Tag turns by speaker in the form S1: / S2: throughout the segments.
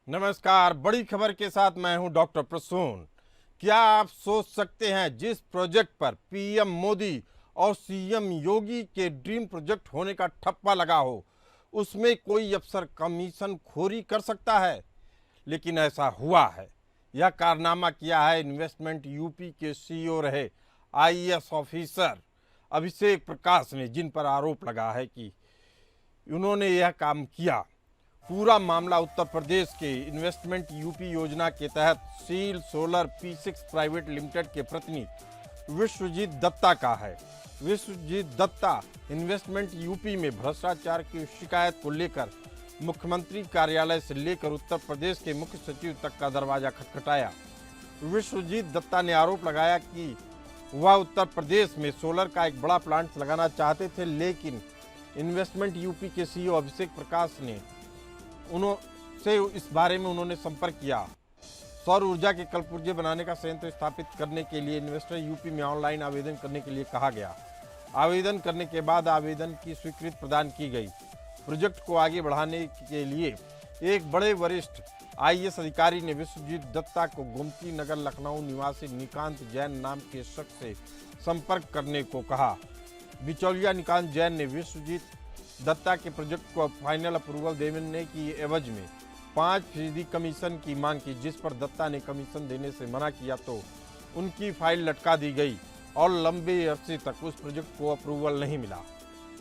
S1: नमस्कार। बड़ी खबर के साथ मैं हूं डॉक्टर प्रसून। क्या आप सोच सकते हैं जिस प्रोजेक्ट पर पीएम मोदी और सीएम योगी के ड्रीम प्रोजेक्ट होने का ठप्पा लगा हो, उसमें कोई अफसर कमीशन खोरी कर सकता है? लेकिन ऐसा हुआ है। यह कारनामा किया है इन्वेस्टमेंट यूपी के सीईओ रहे आईएएस ऑफिसर अभिषेक प्रकाश ने, जिन पर आरोप लगा है कि उन्होंने यह काम किया। पूरा मामला उत्तर प्रदेश के इन्वेस्टमेंट यूपी योजना के तहत seal solar P6 private limited के प्रतिनिधि विश्वजीत दत्ता का है। विश्वजीत दत्ता इन्वेस्टमेंट यूपी में भ्रष्टाचार की शिकायत को लेकर मुख्यमंत्री कार्यालय से लेकर उत्तर प्रदेश के मुख्य सचिव तक का दरवाजा खटखटाया। विश्वजीत दत्ता ने आरोप लगाया कि वह उत्तर प्रदेश में सोलर का एक बड़ा प्लांट लगाना चाहते थे, लेकिन इन्वेस्टमेंट यूपी के सीईओ अभिषेक प्रकाश ने उन्होंने इस बारे में उन्होंने संपर्क किया। सौर ऊर्जा के कलपुर्जे बनाने का संयंत्र स्थापित करने के लिए इन्वेस्टर यूपी में ऑनलाइन आवेदन करने के लिए कहा गया। आवेदन करने के बाद आवेदन की स्वीकृति प्रदान की गई। प्रोजेक्ट को आगे बढ़ाने के लिए एक बड़े वरिष्ठ आईएएस अधिकारी ने विश्वजीत दत्ता को गोमती नगर लखनऊ निवासी निकांत जैन नाम के शख्स से संपर्क करने को कहा। बिचौलिया निकांत जैन ने विश्वजीत दत्ता के प्रोजेक्ट को फाइनल अप्रूवल देने की एवज में 5% कमीशन की मांग की, जिस पर दत्ता ने कमीशन देने से मना किया तो उनकी फाइल लटका दी गई और लंबे अरसे तक उस प्रोजेक्ट को अप्रूवल नहीं मिला।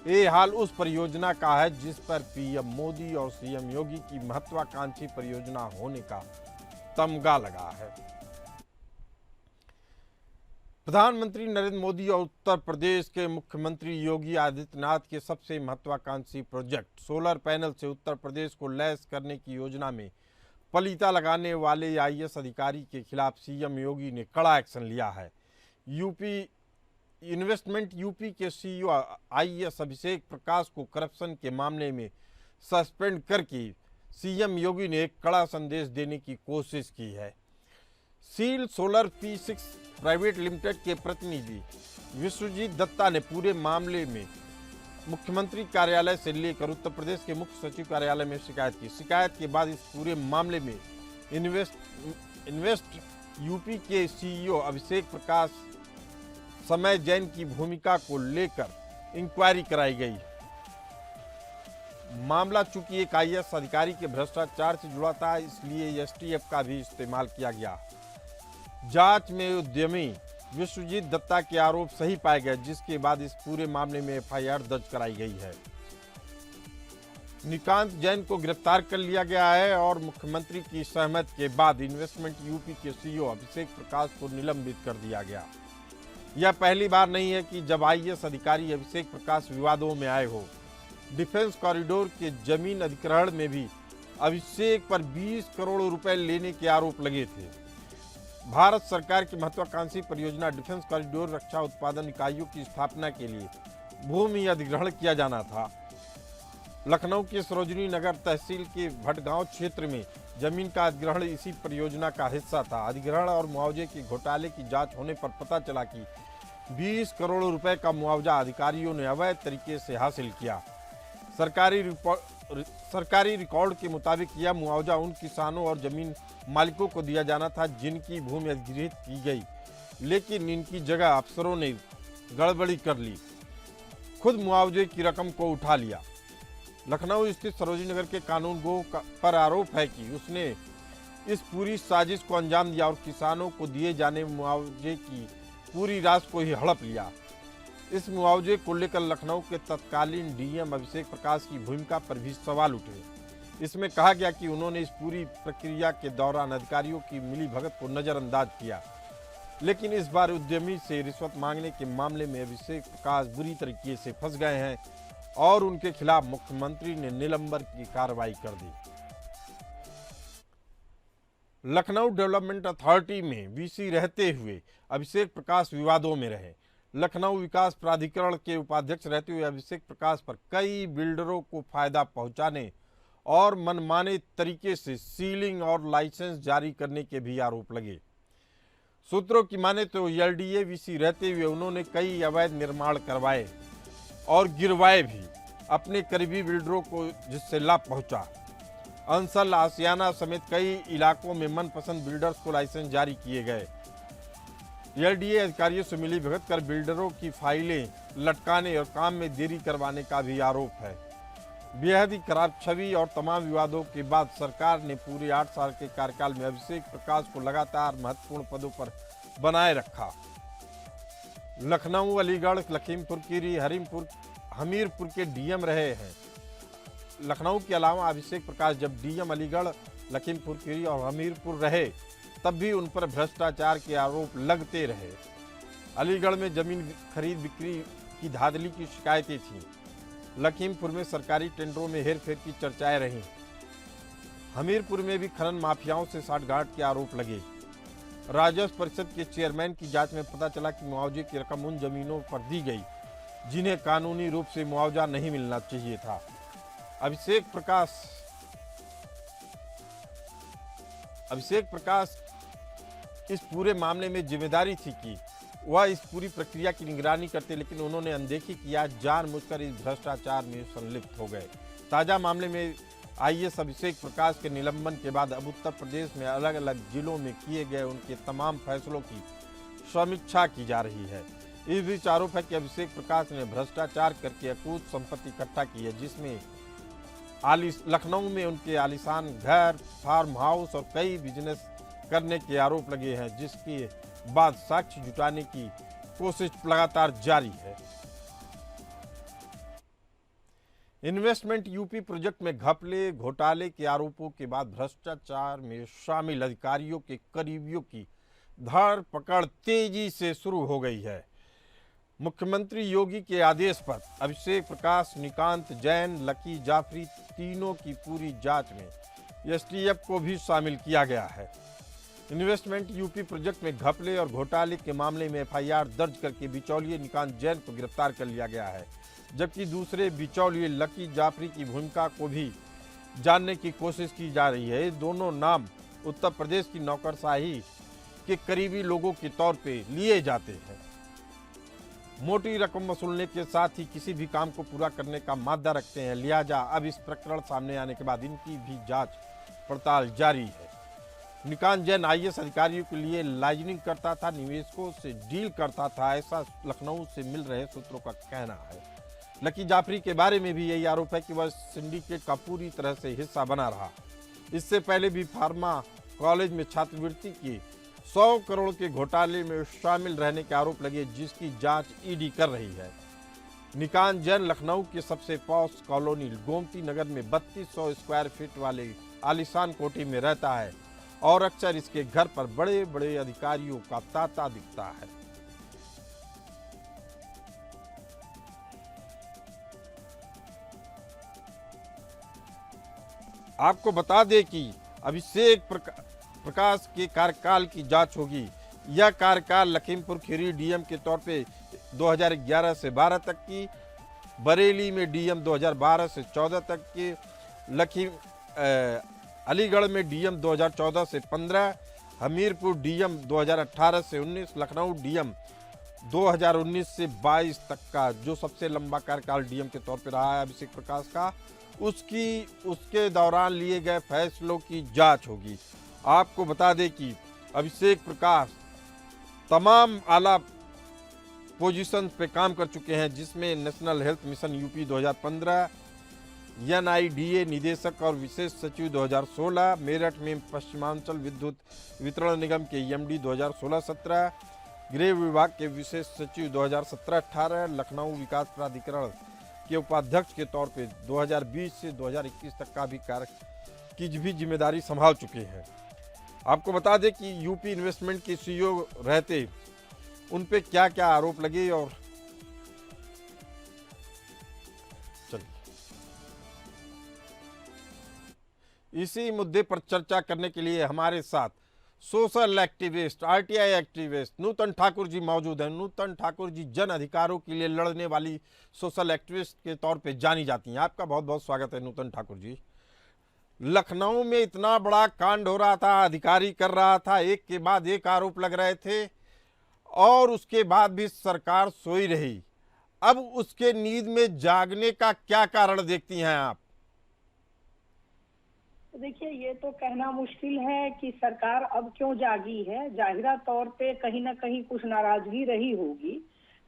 S1: ये हाल उस परियोजना का है जिस पर पीएम मोदी और सीएम योगी की महत्वाकांक्षी परियोजना होने का तमगा लगा है। प्रधानमंत्री नरेंद्र मोदी और उत्तर प्रदेश के मुख्यमंत्री योगी आदित्यनाथ के सबसे महत्वाकांक्षी प्रोजेक्ट सोलर पैनल से उत्तर प्रदेश को लैस करने की योजना में पलीता लगाने वाले आईएएस अधिकारी के खिलाफ सीएम योगी ने कड़ा एक्शन लिया है। इन्वेस्टमेंट यूपी के सीईओ आईएएस अभिषेक प्रकाश को करप्शन के मामले में सस्पेंड करके सीएम योगी ने एक कड़ा संदेश देने की कोशिश की है। Seal solar P6 private limited के प्रतिनिधि विश्वजीत दत्ता ने पूरे मामले में मुख्यमंत्री कार्यालय से लेकर उत्तर प्रदेश के मुख्य सचिव कार्यालय में शिकायत की। शिकायत के बाद इस पूरे मामले में इन्वेस्ट यूपी के सीईओ अभिषेक प्रकाश समय जैन की भूमिका को लेकर इंक्वायरी कराई गई। मामला चूंकि एक आईएएस अधिकारी के भ्रष्टाचार से जुड़ा था, इसलिए एसटीएफ का भी इस्तेमाल किया गया। जांच में उद्यमी विश्वजीत दत्ता के आरोप सही पाए गए, जिसके बाद इस पूरे मामले में एफआईआर दर्ज कराई गई है। निकांत जैन को गिरफ्तार कर लिया गया है और मुख्यमंत्री की सहमति के बाद इन्वेस्टमेंट यूपी के सीईओ अभिषेक प्रकाश को निलंबित कर दिया गया। यह पहली बार नहीं है कि जब आईएएस अधिकारी अभिषेक प्रकाश विवादों में आए हो। डिफेंस कॉरिडोर के जमीन अधिग्रहण में भी अभिषेक पर 20 करोड़ रुपए लेने के आरोप लगे थे। भारत सरकार की महत्वाकांक्षी परियोजना डिफेंस कॉरिडोर रक्षा उत्पादन इकाइयों की स्थापना के लिए भूमि अधिग्रहण किया जाना था। लखनऊ के सरोजनी नगर तहसील के भटगांव क्षेत्र में जमीन का अधिग्रहण इसी परियोजना का हिस्सा था। अधिग्रहण और मुआवजे के घोटाले की जांच होने पर पता चला कि 20 करोड़ रुपए का मुआवजा अधिकारियों ने अवैध तरीके से हासिल किया। सरकारी रिकॉर्ड के मुताबिक यह मुआवजा उन किसानों और जमीन मालिकों को दिया जाना था जिनकी भूमि अधिग्रहित की गई, लेकिन इनकी जगह अफसरों ने गड़बड़ी कर ली, खुद मुआवजे की रकम को उठा लिया। लखनऊ स्थित सरोजनी नगर के कानूनगो पर आरोप है कि उसने इस पूरी साजिश को अंजाम दिया और किसानों को दिए जाने मुआवजे की पूरी राशि को ही हड़प लिया। इस मुआवजे को लेकर लखनऊ के तत्कालीन डीएम अभिषेक प्रकाश की भूमिका पर भी सवाल उठे। इसमें कहा गया कि उन्होंने इस पूरी प्रक्रिया के दौरान अधिकारियों की मिलीभगत को नजरअंदाज किया, लेकिन इस बार उद्यमी से रिश्वत मांगने के मामले में अभिषेक प्रकाश बुरी तरीके से फंस गए हैं और उनके खिलाफ मुख्यमंत्री ने निलंबन की कार्रवाई कर दी। लखनऊ डेवलपमेंट अथॉरिटी में वीसी रहते हुए अभिषेक प्रकाश विवादों में रहे। लखनऊ विकास प्राधिकरण के उपाध्यक्ष रहते हुए अभिषेक प्रकाश पर कई बिल्डरों को फायदा पहुंचाने और मनमाने तरीके से सीलिंग और लाइसेंस जारी करने के भी आरोप लगे। सूत्रों की माने तो एलडीए वीसी रहते हुए उन्होंने कई अवैध निर्माण करवाए और गिरवाए भी अपने करीबी बिल्डरों को, जिससे लाभ पहुंचा। अंसल, आसियाना समेत कई इलाकों में मनपसंद बिल्डर्स को लाइसेंस जारी किए गए। एलडीए अधिकारियों से मिली भगत कर बिल्डरों की फाइलें लटकाने और काम में देरी करवाने का भी आरोप है। बेहद ही खराब छवि और तमाम विवादों के बाद सरकार ने पूरे 8 साल के कार्यकाल में अभिषेक प्रकाश को लगातार महत्वपूर्ण पदों पर बनाए रखा। लखनऊ, अलीगढ़, लखीमपुर खीरी, हमीरपुर के डीएम रहे हैं। लखनऊ के अलावा अभिषेक प्रकाश जब डीएम अलीगढ़, लखीमपुर खीरी और हमीरपुर रहे तब भी उन पर भ्रष्टाचार के आरोप लगते रहे। अलीगढ़ में जमीन खरीद बिक्री की धांधली की शिकायतें थीं। लखीमपुर में सरकारी टेंडरों में हेरफेर की चर्चाएं रहीं। हमीरपुर में भी खनन माफियाओं से साठगांठ के आरोप लगे। राजस्व परिषद के चेयरमैन की जांच में पता चला कि मुआवजे की रकम उन जमीनों पर दी गई जिन्हें कानूनी रूप से मुआवजा नहीं मिलना चाहिए था। अभिषेक प्रकाश इस पूरे मामले में जिम्मेदारी थी कि वह इस पूरी प्रक्रिया की निगरानी करते, लेकिन उन्होंने अनदेखी किया, जानबूझकर इस भ्रष्टाचार में संलिप्त हो गए। ताजा मामले में आईएएस अभिषेक प्रकाश के निलंबन के बाद अब उत्तर प्रदेश में अलग अलग जिलों में किए गए उनके तमाम फैसलों की समीक्षा की जा रही है। इस बीच आरोप है कि अभिषेक प्रकाश ने भ्रष्टाचार करके अकूत संपत्ति इकट्ठा की है, जिसमें लखनऊ में उनके आलीशान घर, फार्म हाउस और कई बिजनेस करने के आरोप लगे हैं, जिसके बाद साक्ष्य जुटाने की कोशिश लगातार जारी है। इन्वेस्टमेंट यूपी प्रोजेक्ट में घपले घोटाले के आरोपों के बाद भ्रष्टाचार में शामिल अधिकारियों के करीबियों की धरपकड़ तेजी से शुरू हो गई है। मुख्यमंत्री योगी के आदेश पर अभिषेक प्रकाश, निकांत जैन, लकी जाफरी तीनों की पूरी जांच में एसटीएफ को भी शामिल किया गया है। इन्वेस्टमेंट यूपी प्रोजेक्ट में घपले और घोटाले के मामले में एफआईआर दर्ज करके बिचौलिए निकांत जैन को गिरफ्तार कर लिया गया है, जबकि दूसरे बिचौलिए लकी जाफरी की भूमिका को भी जानने की कोशिश की जा रही है। ये दोनों नाम उत्तर प्रदेश की नौकरशाही के करीबी लोगों के तौर पे लिए जाते हैं। मोटी रकम वसूलने के साथ ही किसी भी काम को पूरा करने का मादा रखते हैं। लिहाजा अब इस प्रकरण सामने आने के बाद इनकी भी जांच पड़ताल जारी है। निकांत जैन आईएएस अधिकारियों के लिए लाइजनिंग करता था, निवेशकों से डील करता था, ऐसा लखनऊ से मिल रहे सूत्रों का कहना है। लकी जाफरी के बारे में भी यही आरोप है कि वह सिंडिकेट का पूरी तरह से हिस्सा बना रहा। इससे पहले भी फार्मा कॉलेज में छात्रवृत्ति के 100 करोड़ के घोटाले में शामिल रहने के आरोप लगे, जिसकी जांच ईडी कर रही है। निकांत जैन लखनऊ के सबसे पॉश कॉलोनी गोमती नगर में 3200 स्क्वायर फीट वाले आलीशान कोठी में रहता है और अक्सर इसके घर पर बड़े बड़े अधिकारियों का तांता दिखता है। आपको बता दें कि अभिषेक प्रकाश के कार्यकाल की जांच होगी। यह कार्यकाल लखीमपुर खीरी डीएम के तौर पे 2011 से 12 तक की, बरेली में डीएम 2012 से 14 तक की, अलीगढ़ में डीएम 2014 से 15, हमीरपुर डीएम 2018 से 19, लखनऊ डीएम 2019 से 22 तक का जो सबसे लंबा कार्यकाल डीएम के तौर पे रहा है अभिषेक प्रकाश का, उसके दौरान लिए गए फैसलों की जांच होगी। आपको बता दें कि अभिषेक प्रकाश तमाम आला पोजीशन पे काम कर चुके हैं, जिसमें नेशनल हेल्थ मिशन यूपी 2015, एनआईडीए निदेशक और विशेष सचिव 2016, मेरठ में पश्चिमांचल विद्युत वितरण निगम के एमडी 2016-17, गृह विभाग के विशेष सचिव 2017-18, लखनऊ विकास प्राधिकरण के उपाध्यक्ष के तौर पे 2020 से 2021 तक का भी कार्य की भी जिम्मेदारी संभाल चुके हैं। आपको बता दें कि यूपी इन्वेस्टमेंट के सीईओ रहते उन पे क्या क्या आरोप लगे और इसी मुद्दे पर चर्चा करने के लिए हमारे साथ सोशल एक्टिविस्ट, आरटीआई एक्टिविस्ट नूतन ठाकुर जी मौजूद हैं। नूतन ठाकुर जी जन अधिकारों के लिए लड़ने वाली सोशल एक्टिविस्ट के तौर पे जानी जाती हैं। आपका बहुत बहुत स्वागत है नूतन ठाकुर जी। लखनऊ में इतना बड़ा कांड हो रहा था, अधिकारी कर रहा था, एक के बाद एक आरोप लग रहे थे और उसके बाद भी सरकार सोई रही। अब उसके नींद में जागने का क्या कारण देखती हैं आप?
S2: तो देखिए, ये तो कहना मुश्किल है कि सरकार अब क्यों जागी है। जाहिरा तौर पे कहीं ना कहीं कुछ नाराजगी रही होगी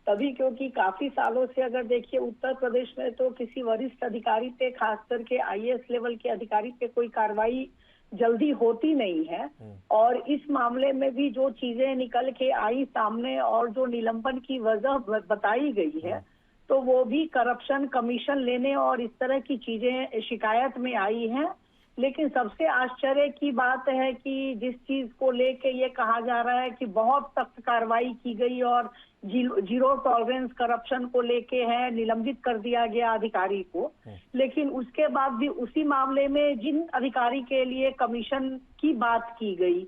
S2: तभी, क्योंकि काफी सालों से अगर देखिए उत्तर प्रदेश में तो किसी वरिष्ठ अधिकारी पे, खास करके आईएएस लेवल के अधिकारी पे कोई कार्रवाई जल्दी होती नहीं है। और इस मामले में भी जो चीजें निकल के आई सामने और जो निलंबन की वजह बताई गई है, तो वो भी करप्शन, कमीशन लेने और इस तरह की चीजें शिकायत में आई हैं। लेकिन सबसे आश्चर्य की बात है कि जिस चीज को लेके ये कहा जा रहा है कि बहुत सख्त कार्रवाई की गई और जीरो टॉलरेंस करप्शन को लेके है, निलंबित कर दिया गया अधिकारी को, लेकिन उसके बाद भी उसी मामले में जिन अधिकारी के लिए कमीशन की बात की गई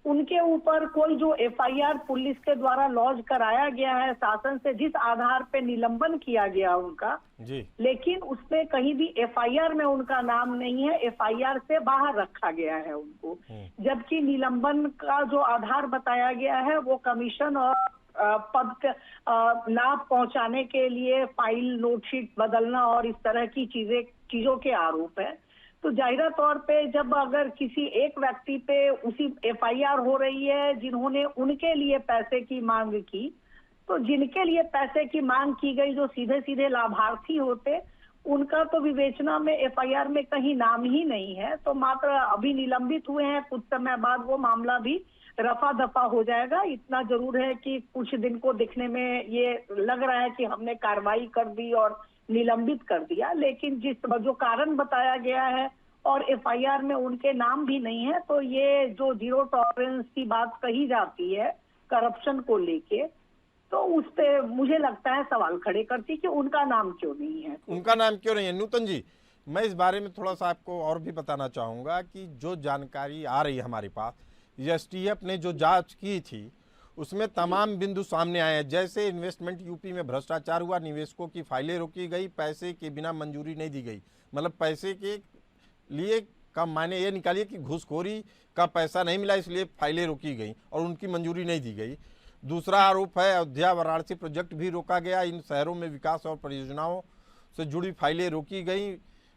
S2: उनके ऊपर कोई जो एफआईआर पुलिस के द्वारा लॉन्च कराया गया है शासन से, जिस आधार पे निलंबन किया गया उनका
S1: जी,
S2: लेकिन उसमें कहीं भी एफआईआर में उनका नाम नहीं है, एफआईआर से बाहर रखा गया है उनको। जबकि निलंबन का जो आधार बताया गया है वो कमीशन और पद लाभ पहुंचाने के लिए फाइल, नोटशीट बदलना और इस तरह की चीजों के आरोप है। तो जाहिरा तौर पे जब अगर किसी एक व्यक्ति पे उसी एफआईआर हो रही है जिन्होंने उनके लिए पैसे की मांग की, तो जिनके लिए पैसे की मांग की गई जो सीधे सीधे लाभार्थी होते, उनका तो विवेचना में एफआईआर में कहीं नाम ही नहीं है। तो मात्र अभी निलंबित हुए हैं, कुछ समय बाद वो मामला भी रफा दफा हो जाएगा। इतना जरूर है कि कुछ दिन को दिखने में ये लग रहा है कि हमने कार्रवाई कर दी और निलंबित कर दिया, लेकिन जो कारण बताया गया है और एफआईआर में उनके नाम भी नहीं है, तो ये जो जीरो टॉलरेंस की बात कही जाती है करप्शन को लेके, तो उस पे मुझे लगता है सवाल खड़े करती कि उनका नाम क्यों नहीं है।
S1: उनका नाम क्यों नहीं है। नूतन जी, मैं इस बारे में थोड़ा सा आपको और भी बताना चाहूँगा कि जो जानकारी आ रही है हमारे पास, एसटीएफ ने जो जांच की थी उसमें तमाम बिंदु सामने आए हैं। जैसे इन्वेस्टमेंट यूपी में भ्रष्टाचार हुआ, निवेशकों की फाइलें रोकी गई, पैसे के बिना मंजूरी नहीं दी गई। मतलब पैसे के लिए का मायने ये निकालिए कि घूसखोरी का पैसा नहीं मिला, इसलिए फाइलें रोकी गई और उनकी मंजूरी नहीं दी गई। दूसरा आरोप है अयोध्या वाराणसी प्रोजेक्ट भी रोका गया। इन शहरों में विकास और परियोजनाओं से जुड़ी फाइलें रोकी गई।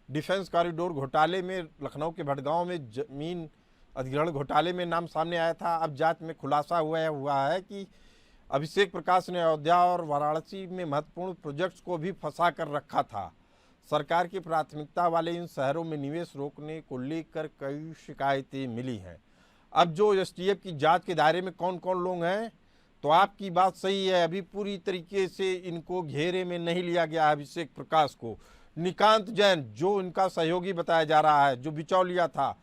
S1: डिफेंस कॉरिडोर घोटाले में लखनऊ के भटगांव में जमीन अधिग्रहण घोटाले में नाम सामने आया था। अब जांच में खुलासा हुआ है कि अभिषेक प्रकाश ने अयोध्या और वाराणसी में महत्वपूर्ण प्रोजेक्ट्स को भी फंसा कर रखा था। सरकार की प्राथमिकता वाले इन शहरों में निवेश रोकने को लेकर कई शिकायतें मिली हैं। अब जो एसटीएफ की जांच के दायरे में कौन कौन लोग हैं, तो आपकी बात सही है, अभी पूरी तरीके से इनको घेरे में नहीं लिया गया अभिषेक प्रकाश को। निकांत जैन जो इनका सहयोगी बताया जा रहा है, जो बिचौलिया था,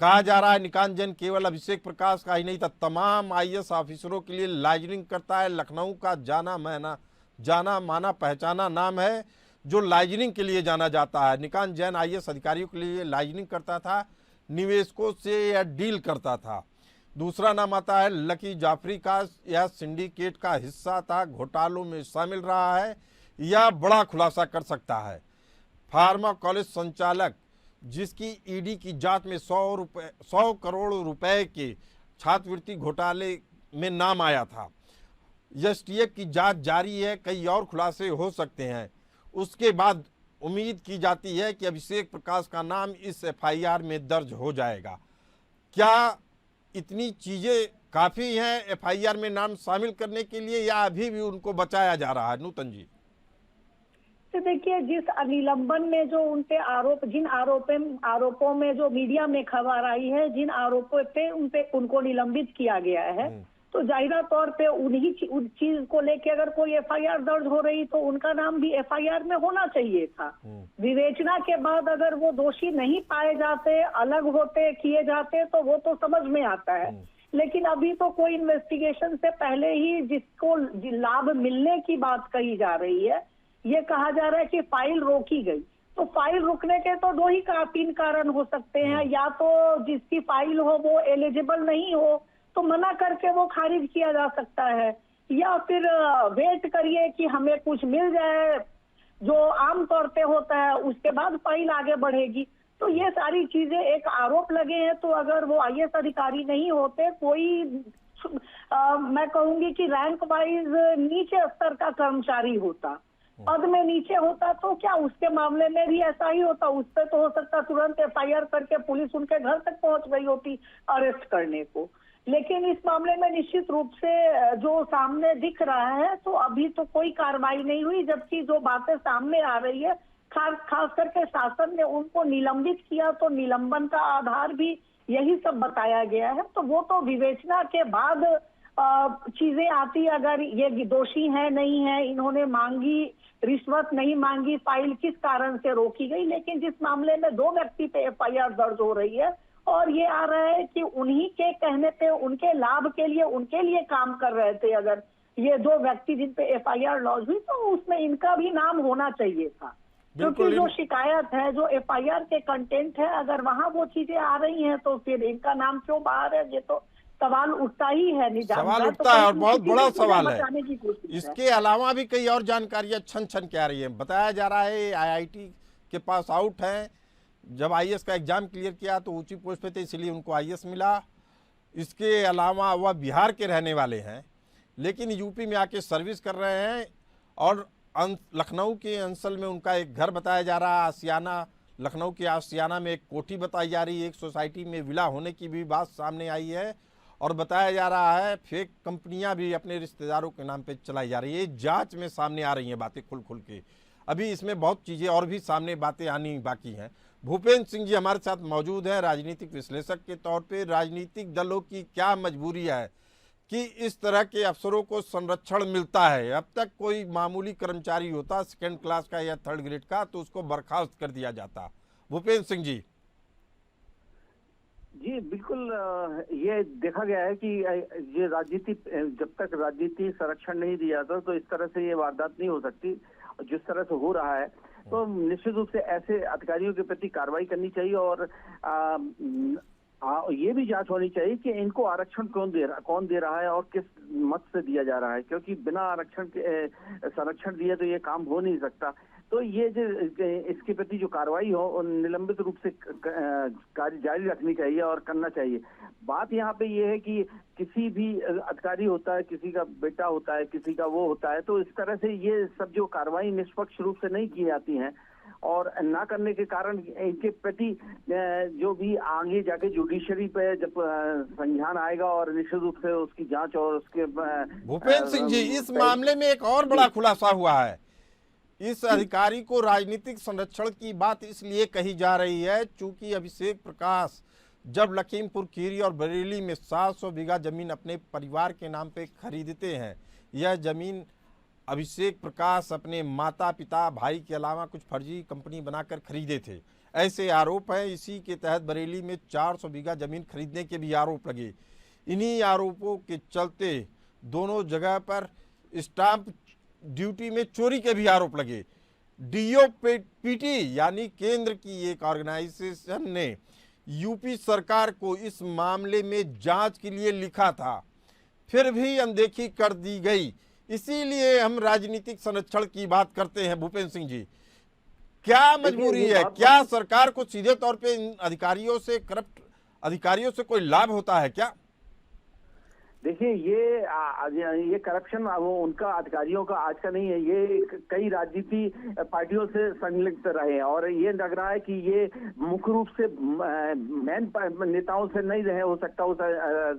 S1: कहा जा रहा है निकांत जैन केवल अभिषेक प्रकाश का ही नहीं था, तमाम आईएएस ऑफिसरों के लिए लाइजनिंग करता है। लखनऊ का जाना माना पहचाना नाम है जो लाइजनिंग के लिए जाना जाता है। निकांत जैन आईएएस अधिकारियों के लिए लाइजनिंग करता था, निवेशकों से यह डील करता था। दूसरा नाम आता है लकी जाफरी का, यह सिंडिकेट का हिस्सा था, घोटालों में शामिल रहा है, यह बड़ा खुलासा कर सकता है। फार्मा कॉलेज संचालक जिसकी ईडी की जांच में 100 करोड़ रुपए के छात्रवृत्ति घोटाले में नाम आया था। एसटीएफ की जांच जारी है, कई और खुलासे हो सकते हैं। उसके बाद उम्मीद की जाती है कि अभिषेक प्रकाश का नाम इस एफआईआर में दर्ज हो जाएगा। क्या इतनी चीजें काफी हैं एफआईआर में नाम शामिल करने के लिए, या अभी भी उनको बचाया जा रहा है? नूतन जी,
S2: तो देखिए, जिस निलंबन में जो उनपे जिन आरोपों में जो मीडिया में खबर आई है, जिन आरोपों पे उनको निलंबित किया गया है, तो जाहिरा तौर पे उन चीज को लेके अगर कोई एफआईआर दर्ज हो रही तो उनका नाम भी एफआईआर में होना चाहिए था। विवेचना के बाद अगर वो दोषी नहीं पाए जाते, अलग होते, किए जाते, तो वो तो समझ में आता है। लेकिन अभी तो कोई इन्वेस्टिगेशन से पहले ही जिसको लाभ मिलने की बात कही जा रही है, ये कहा जा रहा है कि फाइल रोकी गई। तो फाइल रुकने के तो 3 कारण हो सकते हैं। या तो जिसकी फाइल हो वो एलिजिबल नहीं हो तो मना करके वो खारिज किया जा सकता है, या फिर वेट करिए कि हमें कुछ मिल जाए जो आमतौर पे होता है, उसके बाद फाइल आगे बढ़ेगी। तो ये सारी चीजें एक आरोप लगे हैं, तो अगर वो आईएएस अधिकारी नहीं होते, कोई मैं कहूंगी कि रैंक वाइज नीचे स्तर का कर्मचारी होता, पद में नीचे होता तो क्या उसके मामले में भी ऐसा ही होता? उस पे तो हो सकता तुरंत एफआईआर करके पुलिस उनके घर तक पहुंच गई होती अरेस्ट करने को। लेकिन इस मामले में निश्चित रूप से जो सामने दिख रहा है, तो अभी तो कोई कार्रवाई नहीं हुई, जबकि जो बातें सामने आ रही है, खास करके शासन ने उनको निलंबित किया तो निलंबन का आधार भी यही सब बताया गया है। तो वो तो विवेचना के बाद चीजें आती, अगर ये दोषी है नहीं है, इन्होंने मांगी रिश्वत नहीं मांगी, फाइल किस कारण से रोकी गई। लेकिन जिस मामले में 2 व्यक्ति पे एफआईआर दर्ज हो रही है और ये आ रहा है कि उन्हीं के कहने पे, उनके लाभ के लिए, उनके लिए काम कर रहे थे, अगर ये 2 व्यक्ति जिन पे एफआईआर लॉन्च हुई, तो उसमें इनका भी नाम होना चाहिए था। क्योंकि जो शिकायत है, जो एफआईआर के कंटेंट है, अगर वहां वो चीजें आ रही हैं तो फिर इनका नाम क्यों बाहर है? ये तो सवाल उठता ही है।
S1: सवाल उठता है और बहुत बड़ा सवाल है। इसके अलावा भी कई और जानकारियां छन छन के आ रही है। बताया जा रहा है आईआईटी के पास आउट है, जब आईएएस का एग्जाम क्लियर किया तो ऊंची पोस्ट पे थे, इसलिए उनको आईएएस मिला। इसके अलावा वह बिहार के रहने वाले हैं, लेकिन यूपी में आके सर्विस कर रहे हैं और लखनऊ के अंचल में उनका एक घर बताया जा रहा है, आसियाना, लखनऊ के आसियाना में एक कोठी बताई जा रही है, एक सोसाइटी में विला होने की भी बात सामने आई है और बताया जा रहा है फेक कंपनियां भी अपने रिश्तेदारों के नाम पे चलाई जा रही है। जांच में सामने आ रही हैं बातें खुल खुल के। अभी इसमें बहुत चीज़ें और भी सामने बातें आनी बाकी हैं। भूपेंद्र सिंह जी हमारे साथ मौजूद हैं, राजनीतिक विश्लेषक के तौर पे। राजनीतिक दलों की क्या मजबूरी है कि इस तरह के अफसरों को संरक्षण मिलता है? अब तक कोई मामूली कर्मचारी होता सेकंड क्लास का या थर्ड ग्रेड का तो उसको बर्खास्त कर दिया जाता। भूपेंद्र सिंह जी।
S3: जी बिल्कुल, ये देखा गया है कि ये राजनीति, जब तक राजनीति संरक्षण नहीं दिया था तो इस तरह से ये वारदात नहीं हो सकती। जिस तरह से हो रहा है तो निश्चित रूप से ऐसे अधिकारियों के प्रति कार्रवाई करनी चाहिए और ये भी जांच होनी चाहिए कि इनको आरक्षण कौन दे रहा है और किस मत से दिया जा रहा है, क्योंकि बिना आरक्षण के संरक्षण दिए तो ये काम हो नहीं सकता। तो ये जो इसके प्रति जो कार्रवाई हो निलंबित रूप से कार्य जारी रखनी चाहिए और करना चाहिए। बात यहाँ पे ये है कि किसी भी अधिकारी होता है, किसी का बेटा होता है, किसी का वो होता है, तो इस तरह से ये सब जो कार्रवाई निष्पक्ष रूप से नहीं की जाती हैं और ना करने के कारण इनके प्रति जो भी आगे जाके जुडिशरी पे जब संज्ञान आएगा और निश्चित रूप से उसकी जांच और उसके
S1: भूपेंद्र सिंह जी, इस मामले में एक और बड़ा खुलासा हुआ है। इस अधिकारी को राजनीतिक संरक्षण की बात इसलिए कही जा रही है चूंकि अभिषेक प्रकाश जब लखीमपुर खीरी और बरेली में 700 बीघा जमीन अपने परिवार के नाम पे खरीदते हैं, यह जमीन अभिषेक प्रकाश अपने माता पिता भाई के अलावा कुछ फर्जी कंपनी बनाकर खरीदे थे, ऐसे आरोप हैं। इसी के तहत बरेली में 400 बीघा जमीन खरीदने के भी आरोप लगे। इन्हीं आरोपों के चलते दोनों जगह पर स्टाम्प ड्यूटी में चोरी के भी आरोप लगे। डीओपीटी यानी केंद्र की एक ऑर्गेनाइजेशन ने यूपी सरकार को इस मामले में जांच के लिए लिखा था, फिर भी अनदेखी कर दी गई। इसीलिए हम राजनीतिक संरक्षण की बात करते हैं। भूपेंद्र सिंह जी, क्या मजबूरी है? क्या सरकार को सीधे तौर पे इन अधिकारियों से, करप्ट अधिकारियों से कोई लाभ होता है क्या?
S3: देखिए, ये करप्शन वो उनका अधिकारियों का आज का नहीं है, ये कई राजनीति पार्टियों से संलिप्त रहे हैं और ये लग रहा है कि ये मुख्य रूप से मेन नेताओं से नहीं रहे हो सकता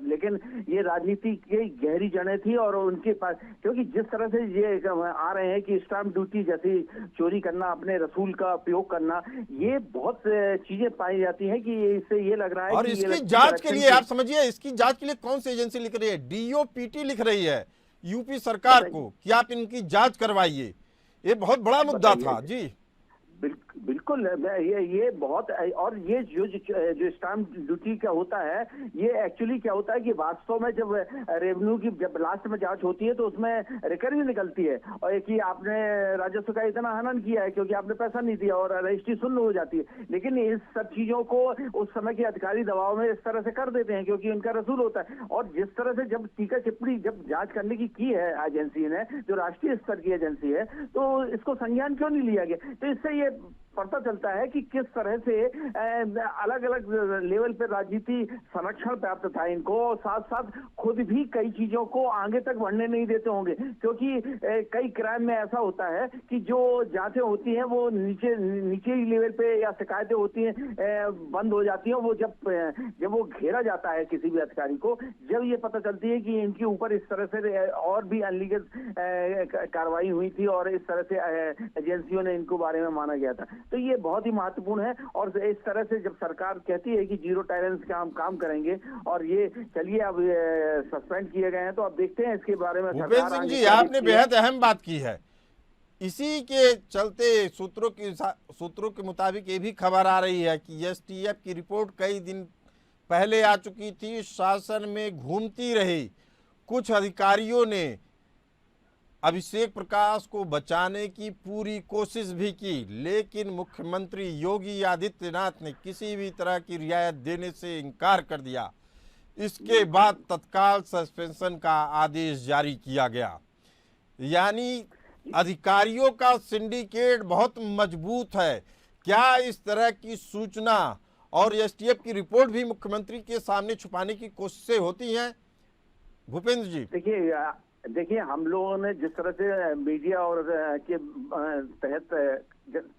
S3: लेकिन ये राजनीति की गहरी जड़ें थी और उनके पास, क्योंकि जिस तरह से ये आ रहे हैं कि स्टाम्प ड्यूटी जैसी चोरी करना, अपने रसूल का उपयोग करना, ये बहुत चीजें पाई जाती हैं कि इससे ये लग रहा है।
S1: और इसकी जांच के लिए आप समझिए, इसकी जांच के लिए कौन सी एजेंसी लिख रही है? डीओपीटी लिख रही है यूपी सरकार को कि आप इनकी जांच करवाइए। ये बहुत बड़ा मुद्दा था। जी
S3: बिल्कुल, ये बहुत, और ये जो स्टाम्प ड्यूटी का होता है, ये एक्चुअली क्या होता है कि वास्तव में जब रेवेन्यू की जब लास्ट में जांच होती है तो उसमें रिकवरी निकलती है और कि आपने राजस्व का इतना हनन किया है क्योंकि आपने पैसा नहीं दिया और रजिस्ट्री शून्य हो जाती है। लेकिन इस सब चीजों को उस समय के अधिकारी दबाव में इस तरह से कर देते हैं क्योंकि उनका रसूल होता है। और जिस तरह से जब टीका टिप्पणी जब जांच करने की है एजेंसी ने, जो राष्ट्रीय स्तर की एजेंसी है, तो इसको संज्ञान क्यों नहीं लिया गया? तो इससे ये पता चलता है कि किस तरह से अलग अलग लेवल पे राजनीति संरक्षण प्राप्त था इनको, और साथ साथ खुद भी कई चीजों को आगे तक बढ़ने नहीं देते होंगे, क्योंकि कई क्राइम में ऐसा होता है कि जो जांचें होती हैं वो नीचे ही लेवल पे या शिकायतें होती हैं बंद हो जाती हैं। वो जब वो घेरा जाता है किसी भी अधिकारी को, जब ये पता चलती है कि इनके ऊपर इस तरह से और भी अनलीगल कार्रवाई हुई थी और इस तरह से एजेंसियों ने इनको बारे में माना गया था, तो ये बहुत ही महत्वपूर्ण है। और इस तरह से जब सरकार कहती है कि जीरो टॉलरेंस का हम काम करेंगे, और ये चलिए अब सस्पेंड किए गए हैं, तो अब देखते हैं इसके बारे में।
S1: भूपेंद्र सिंह जी, आपने बेहद अहम बात की है। इसी के चलते सूत्रों के मुताबिक ये भी खबर आ रही है कि एसटीएफ की रिपोर्ट कई दिन पहले आ चुकी थी, शासन में घूमती रही। कुछ अधिकारियों ने अभिषेक प्रकाश को बचाने की पूरी कोशिश भी की, लेकिन मुख्यमंत्री योगी आदित्यनाथ ने किसी भी तरह की रियायत देने से इनकार कर दिया। इसके बाद तत्काल सस्पेंशन का आदेश जारी किया गया। यानी अधिकारियों का सिंडिकेट बहुत मजबूत है। क्या इस तरह की सूचना और एसटीएफ की रिपोर्ट भी मुख्यमंत्री के सामने छुपाने की कोशिशें होती हैं? भूपेंद्र जी,
S3: देखिए हम लोगों ने जिस तरह से मीडिया और के तहत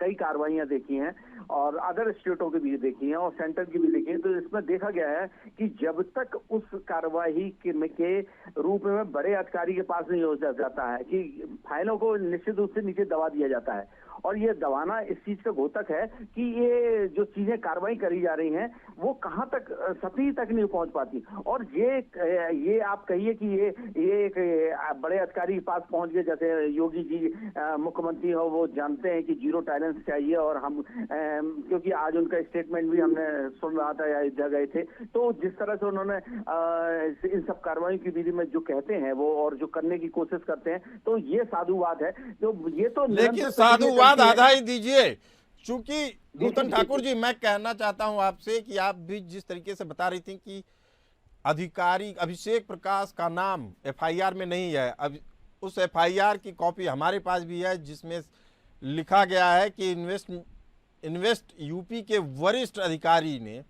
S3: कई कार्रवाइयां देखी हैं और अदर स्टेटों की भी देखी हैं और सेंटर की भी देखी है, तो इसमें देखा गया है कि जब तक उस कार्रवाई के रूप में बड़े अधिकारी के पास नहीं हो जाता है कि फाइलों को निश्चित रूप से नीचे दबा दिया जाता है, और ये दबाना इस चीज का घोतक है कि ये जो चीजें कार्रवाई करी जा रही हैं वो कहां तक सतही तक नहीं पहुंच पाती। और ये आप कहिए कि ये एक बड़े अधिकारी के पास पहुंच गए, जैसे योगी जी मुख्यमंत्री हो, वो जानते हैं कि जीरो टॉलरेंस चाहिए, और हम क्योंकि आज उनका स्टेटमेंट भी हमने सुन रहा था, अयोध्या गए थे, तो जिस तरह से उन्होंने इन सब कार्रवाई की विधि में जो कहते हैं वो और जो करने की कोशिश करते हैं, तो ये साधुवाद है। तो ये तो
S1: लेकिन साधुवाद आधा ही दीजिए, चूंकि नूतन ठाकुर जी, मैं कहना चाहता हूं आपसे कि आप भी जिस तरीके से बता रही थी कि अधिकारी अभिषेक प्रकाश का नाम एफआईआर में नहीं है, अब उस एफआईआर की कॉपी हमारे पास भी है जिसमें लिखा गया है कि इन्वेस्ट यूपी के वरिष्ठ अधिकारी ने,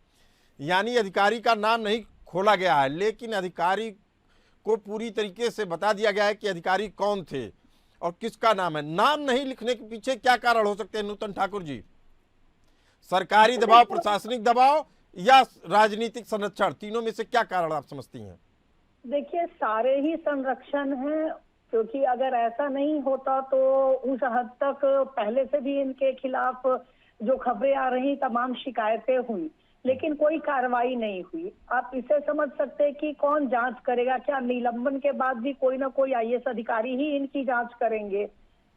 S1: यानी अधिकारी का नाम नहीं खोला गया है, लेकिन अधिकारी को पूरी तरीके से बता दिया गया है कि अधिकारी कौन थे और किसका नाम है। नाम नहीं लिखने के पीछे क्या कारण हो सकते हैं नूतन ठाकुर जी? सरकारी दबाव, प्रशासनिक दबाव या राजनीतिक संरक्षण, तीनों में से क्या कारण आप समझती हैं?
S2: देखिए, सारे ही संरक्षण हैं, क्योंकि अगर ऐसा नहीं होता तो उस हद तक पहले से भी इनके खिलाफ जो खबरें आ रही तमाम शिकायतें हुई, लेकिन कोई कार्रवाई नहीं हुई। आप इसे समझ सकते हैं कि कौन जांच करेगा? क्या निलंबन के बाद भी कोई ना कोई आईएएस अधिकारी ही इनकी जांच करेंगे?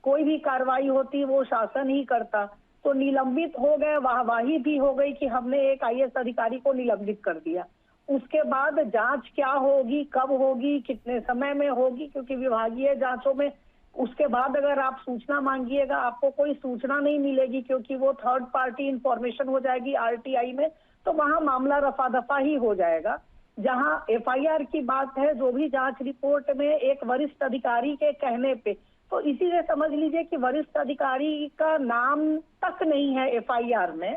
S2: कोई भी कार्रवाई होती वो शासन ही करता, तो निलंबित हो गए, वाहवाही भी हो गई कि हमने एक आईएएस अधिकारी को निलंबित कर दिया। उसके बाद जांच क्या होगी, कब होगी, कितने समय में होगी, क्योंकि विभागीय जांचों में उसके बाद अगर आप सूचना मांगिएगा आपको कोई सूचना नहीं मिलेगी, क्योंकि वो थर्ड पार्टी इंफॉर्मेशन हो जाएगी आरटीआई में, तो वहां मामला रफा दफा ही हो जाएगा। जहां एफआईआर की बात है, जो भी जांच रिपोर्ट में एक वरिष्ठ अधिकारी के कहने पे, तो इसी से समझ लीजिए कि वरिष्ठ अधिकारी का नाम तक नहीं है एफआईआर में,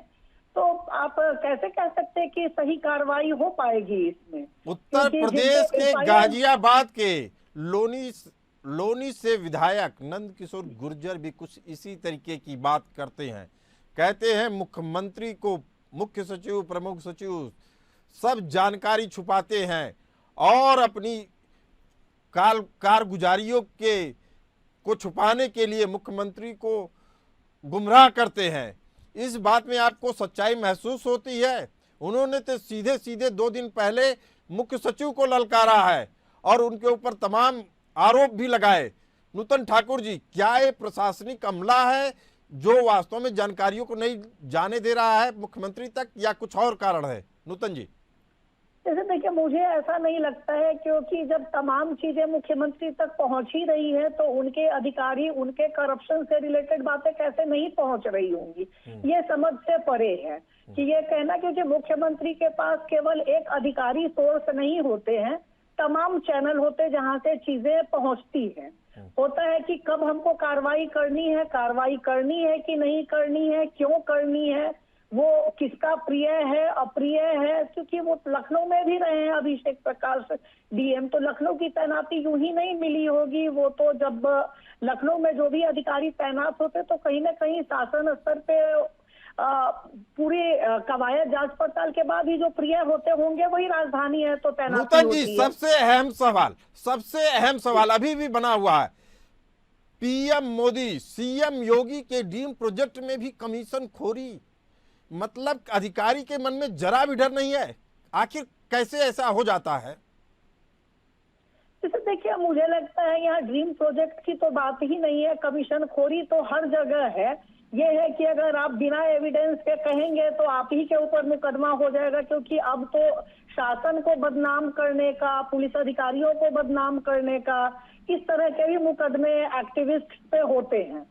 S2: तो आप कैसे कह सकते हैं कि सही कार्रवाई हो पाएगी इसमें?
S1: उत्तर प्रदेश के गाजियाबाद के लोनी से विधायक नंद किशोर गुर्जर भी कुछ इसी तरीके की बात करते हैं। कहते हैं मुख्यमंत्री को मुख्य सचिव, प्रमुख सचिव सब जानकारी छुपाते हैं और अपनी कारगुजारियों को छुपाने के लिए मुख्यमंत्री को गुमराह करते हैं। इस बात में आपको सच्चाई महसूस होती है? उन्होंने तो सीधे सीधे 2 दिन पहले मुख्य सचिव को ललकारा है और उनके ऊपर तमाम आरोप भी लगाए। नूतन ठाकुर जी, क्या ये प्रशासनिक अमला है जो वास्तव में जानकारियों को नहीं जाने दे रहा है मुख्यमंत्री तक, या कुछ और कारण है? नूतन जी,
S2: जैसे देखिए, मुझे ऐसा नहीं लगता है, क्योंकि जब तमाम चीजें मुख्यमंत्री तक पहुंच ही रही है तो उनके अधिकारी, उनके करप्शन से रिलेटेड बातें कैसे नहीं पहुंच रही होंगी, ये समझ से परे है कि ये कहना, क्योंकि मुख्यमंत्री के पास केवल एक अधिकारी सोर्स नहीं होते हैं, तमाम चैनल होते हैं जहां से चीजें पहुंचती हैं। होता है कि कब हमको कार्रवाई करनी है कि नहीं करनी है, क्यों करनी है, वो किसका प्रिय है अप्रिय है, क्योंकि वो लखनऊ में भी रहे हैं अभिषेक प्रकाश डीएम, तो लखनऊ की तैनाती यूं ही नहीं मिली होगी। वो तो जब लखनऊ में जो भी अधिकारी तैनात होते तो कहीं ना कहीं शासन स्तर पे पूरी कवायद जांच पड़ताल के बाद ही जो प्रिय होते होंगे वही राजधानी है तो तैनाती
S1: नूतन जी,
S2: होती है।
S1: सबसे अहम सवाल अभी भी बना हुआ है। पीएम मोदी, सीएम योगी के ड्रीम प्रोजेक्ट में भी कमीशन खोरी, मतलब अधिकारी के मन में जरा भी डर नहीं है। आखिर कैसे ऐसा हो जाता है?
S2: जैसे देखिए, मुझे लगता है यहाँ ड्रीम प्रोजेक्ट की तो बात ही नहीं है, कमीशन खोरी तो हर जगह है। ये है कि अगर आप बिना एविडेंस के कहेंगे तो आप ही के ऊपर मुकदमा हो जाएगा, क्योंकि अब तो शासन को बदनाम करने का, पुलिस अधिकारियों को बदनाम करने का, इस तरह के भी मुकदमे एक्टिविस्ट पे होते हैं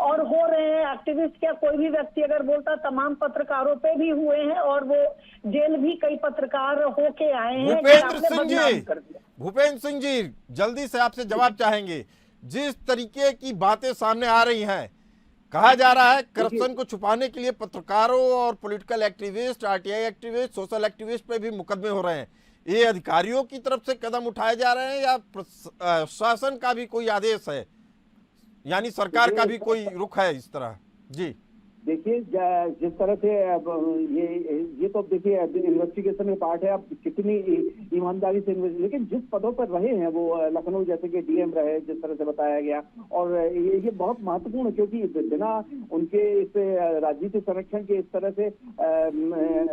S2: और हो रहे हैं। एक्टिविस्ट क्या, कोई भी व्यक्ति अगर बोलता, तमाम पत्रकारों पे भी हुए हैं और वो जेल भी कई पत्रकार होके आए हैं कि आपने बदनाम कर दिया।
S1: भूपेंद्र सिंह जी, जल्दी से आपसे जवाब चाहेंगे। जिस तरीके की बातें सामने आ रही हैं, कहा जा रहा है करप्शन को छुपाने के लिए पत्रकारों और political activist, RTI activist, social activist पे भी मुकदमे हो रहे हैं। ये अधिकारियों की तरफ से कदम उठाए जा रहे हैं या शासन का भी कोई आदेश है, यानी सरकार का भी कोई रुख है इस तरह? जी
S4: देखिए, जिस तरह से अब ये तो देखिए इन्वेस्टिगेशन में पार्ट है। अब कितनी ईमानदारी से लेकिन जिस पदों पर रहे हैं वो लखनऊ जैसे कि डीएम रहे, जिस तरह से बताया गया, और ये बहुत महत्वपूर्ण है क्योंकि बिना उनके इस राजनीतिक संरक्षण के इस तरह से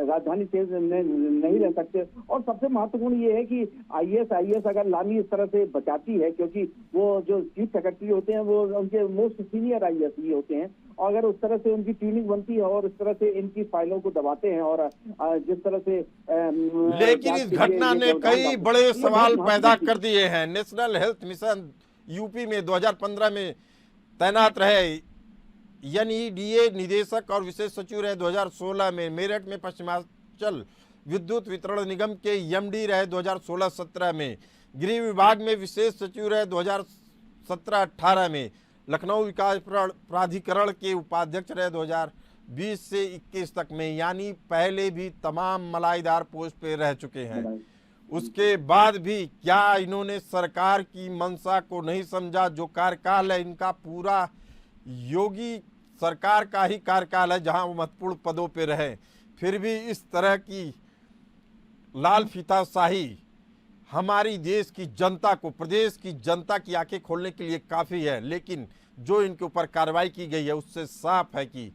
S4: राजधानी तेज नहीं रह सकते। और सबसे महत्वपूर्ण ये है कि आईएएस अगर लानी इस तरह से बचाती है, क्योंकि वो जो चीफ सेक्रेटरी होते हैं वो उनके मोस्ट सीनियर आईएएस ही होते हैं, और अगर उस तरह से उनकी ट्यूनिंग बनती है और इस तरह से इनकी फाइलों को दबाते हैं और जिस तरह से
S1: लेकिन इस घटना ने कई बड़े सवाल पैदा कर दिए हैं। नेशनल हेल्थ मिशन यूपी में 2015 में तैनात रहे, एनईडीए निदेशक और विशेष सचिव रहे 2016 में, मेरठ में पश्चिमांचल विद्युत वितरण निगम के एमडी रहे 2016-17 में, गृह विभाग में विशेष सचिव रहे 2017-18 में, लखनऊ विकास प्राधिकरण के उपाध्यक्ष रहे 2020 से 21 तक में, यानी पहले भी तमाम मलाईदार पोस्ट पे रह चुके हैं। उसके बाद भी क्या इन्होंने सरकार की मंशा को नहीं समझा? जो कार्यकाल है इनका पूरा योगी सरकार का ही कार्यकाल है जहां वो महत्वपूर्ण पदों पे रहे, फिर भी इस तरह की लाल फीताशाही हमारी देश की जनता को, प्रदेश की जनता की आंखें खोलने के लिए काफ़ी है। लेकिन जो इनके ऊपर कार्रवाई की गई है उससे साफ है कि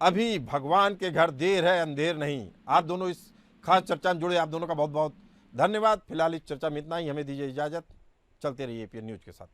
S1: अभी भगवान के घर देर है अंधेर नहीं। आप दोनों इस खास चर्चा में जुड़े, आप दोनों का बहुत बहुत धन्यवाद। फिलहाल इस चर्चा में इतना ही, हमें दीजिए इजाज़त। चलते रहिए एपीएन न्यूज़ के साथ।